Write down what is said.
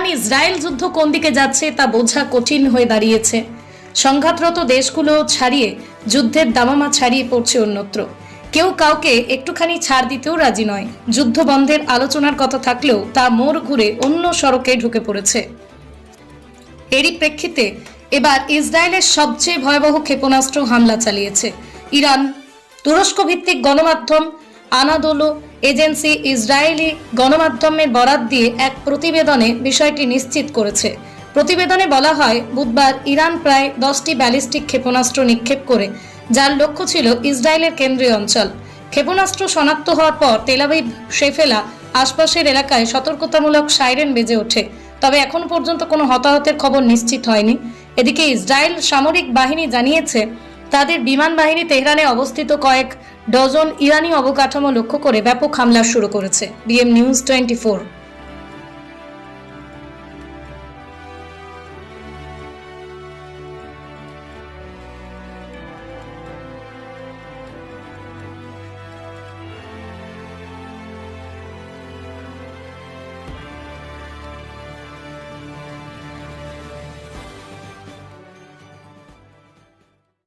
Iran Israel যুদ্ধ কোন দিকে যাচ্ছে তা বোঝা কঠিন হয়ে দাঁড়িয়েছে। সংঘাতরত দেশগুলো ছাড়িয়ে যুদ্ধের দামামা ছাড়িয়ে পড়ছে অন্যত্র। কেউ কাউকে একটুখানি ছাড় দিতেও রাজি নয়। যুদ্ধ বন্ধের আলোচনার কথা থাকলেও তা মোড় ঘুরে অন্য সড়কে ঢুকে পড়েছে। এরই প্রেক্ষিতে এবার ইসরায়েলের সবচেয়ে ভয়াবহ ক্ষেপণাস্ত্র হামলা চালিয়েছে ইরান। তুরস্ক ভিত্তিক গণমাধ্যম আনাদোলো এজেন্সি ইসরায়েলি গণমাধ্যমের বরাত দিয়ে এক প্রতিবেদনে বিষয়টি নিশ্চিত করেছে। প্রতিবেদনে বলা হয়, বুধবার ইরান প্রায় 10টি ব্যালিস্টিক ক্ষেপণাস্ত্র নিক্ষেপ করে, যার লক্ষ্য ছিল ইসরায়েলের কেন্দ্রীয় অঞ্চল। ক্ষেপণাস্ত্র শনাক্ত হওয়ার পর তেল আবিব, শেফেলা আশপাশের এলাকায় সতর্কতামূলক সাইরেন বেজে ওঠে। তবে এখনো পর্যন্ত কোনো হতাহতের খবর নিশ্চিত হয়নি। এদিকে ইসরায়েল সামরিক বাহিনী জানিয়েছে, তাদের বিমান বাহিনী তেহরানে অবস্থিত কয়েক ডজন ইরানি অবকাঠামো লক্ষ্য করে ব্যাপক হামলা শুরু করেছে। BM news 24।